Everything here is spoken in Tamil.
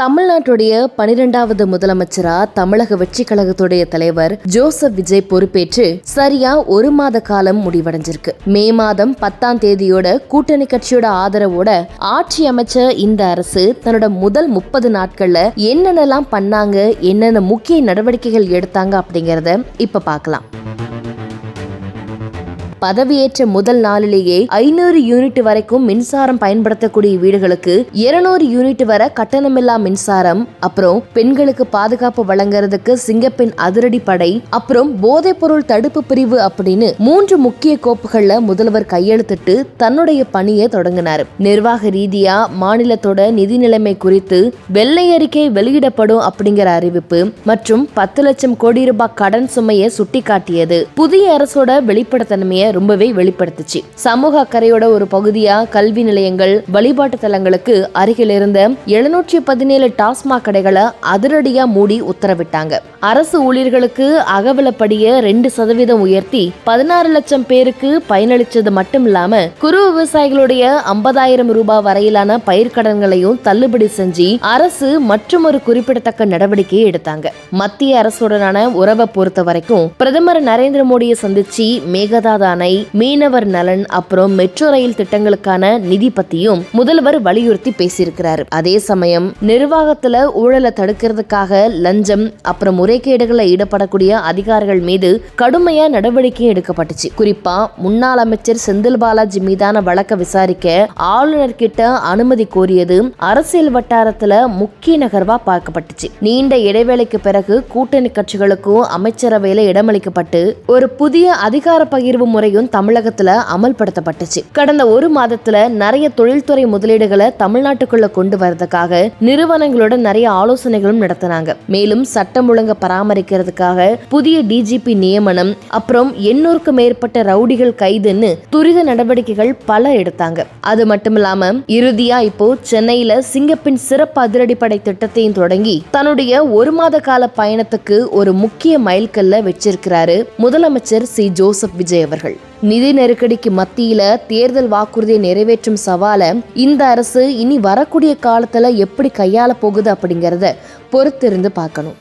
தமிழ்நாட்டுடைய 12வது முதலமைச்சரா தமிழக வெற்றி கழகத்துடைய தலைவர் ஜோசப் விஜய் பொறுப்பேற்று சரியா ஒரு மாத காலம் முடிவடைஞ்சிருக்கு. மே மாதம் 10ஆம் தேதியோட கூட்டணி கட்சியோட ஆதரவோட ஆட்சி அமைச்ச இந்த அரசு தன்னோட முதல் 30 நாட்கள்ல என்னென்னலாம் பண்ணாங்க, என்னென்ன முக்கிய நடவடிக்கைகள் எடுத்தாங்க அப்படிங்கறத இப்ப பார்க்கலாம். பதவியேற்ற முதல் நாளிலேயே 500 யூனிட் வரைக்கும் மின்சாரம் பயன்படுத்தக்கூடிய வீடுகளுக்கு 200 யூனிட் வரை கட்டணமில்லா மின்சாரம், அப்புறம் பெண்களுக்கு பாதுகாப்பு வழங்குறதுக்கு சிங்கப்பெண் அதிரடி படை, அப்புறம் போதைப் பொருள் தடுப்பு பிரிவு அப்படின்னு 3 முக்கிய கோப்புகள்ல முதல்வர் கையெழுத்திட்டு தன்னுடைய பணியை தொடங்கினார். நிர்வாக ரீதியா மாநிலத்தோட நிதி நிலைமை குறித்து வெள்ளை அறிக்கை வெளியிடப்படும் அப்படிங்கிற அறிவிப்பு மற்றும் 10 லட்சம் கோடி ரூபாய் கடன் சுமையை சுட்டிக்காட்டியது புதிய அரசோட வெளிப்படைத்தன்மையை ரொம்பவே வெளிப்படுத்துச்சு. சமூக அக்கறையோட ஒரு பகுதியா கல்வி நிலையங்கள், வழிபாட்டு தலங்களுக்கு அருகில் இருந்த 717 டாஸ்மாக் கடைகளை அதிரடியா மூடி உத்தரவிட்டாங்க. அரசு ஊழியர்களுக்கு அகவலப்படிய 2% உயர்த்தி 16 லட்சம் பேருக்கு பயனளிச்சது மட்டும் இல்லாம குறு விவசாயிகளுடைய 50,000 ரூபாய் வரையிலான பயிர்க்கடன்களையும் தள்ளுபடி செஞ்சு அரசு மற்றும் ஒரு குறிப்பிடத்தக்க நடவடிக்கையை எடுத்தாங்க. மத்திய அரசுடனான உறவை பொறுத்த வரைக்கும் பிரதமர் நரேந்திர மோடியை சந்திச்சு மேகதாது அணை, மீனவர் நலன், அப்புறம் மெட்ரோ ரயில் திட்டங்களுக்கான நிதி பத்தியும் முதல்வர் வலியுறுத்தி பேசியிருக்கிறாரு. அதே சமயம் நிர்வாகத்துல ஊழலை தடுக்கிறதுக்காக லஞ்சம் அப்புறம் முறைகேடுகளை ஈடுபடக்கூடிய அதிகாரிகள் மீது கடுமையா நடவடிக்கை எடுக்கப்பட்டுச்சு. குறிப்பா முன்னாள் அமைச்சர் செந்தில் பாலாஜி மீதான வழக்கை விசாரிக்க ஆளுநர் கிட்ட அனுமதி கோரியது அரசியல் வட்டாரத்துல முக்கிய நகர்வா பார்க்கப்பட்டுச்சு. நீண்ட இடைவேளைக்கு பிறகு கூட்டணி கட்சிகளுக்கும் அமைச்சரவையில இடமளிக்கப்பட்டு ஒரு புதிய அதிகார பகிர்வு முறையும் தமிழகத்துல அமல்படுத்தப்பட்டுச்சு. கடந்த ஒரு மாதத்துல நிறைய தொழில்துறை முதலீடுகளை தமிழ்நாட்டுக்குள்ள கொண்டு வரதுக்காக நிறுவனங்களோட நிறைய ஆலோசனைகளும் நடத்தினாங்க. மேலும் சட்டம் ஒழுங்க பராமரிக்கிறதுக்காக புதிய டிஜிபி நியமனம், அப்புறம் 800க்கும் மேற்பட்ட ரவுடிகள் கைதுன்னு துரித நடவடிக்கைகள் பல எடுத்தாங்க. அது மட்டும் இல்லாம இறுதியா இப்போ சென்னையில சிங்கப்பெண் சிறப்பு அதிரடிப்படை திட்டத்தையும் தொடங்கி தன்னுடைய ஒரு மாத கால பயணத்துக்கு ஒரு முக்கிய மைல்கல்ல வச்சிருக்கிறாரு முதலமைச்சர் ஜோசப் விஜய் அவர்கள். நிதி நெருக்கடிக்கு மத்தியில தேர்தல் வாக்குறுதியை நிறைவேற்றும் சவாலை இந்த அரசு இனி வரக்கூடிய காலத்துல எப்படி கையாள போகுது அப்படிங்கறத பொறுத்திருந்து பார்க்கணும்.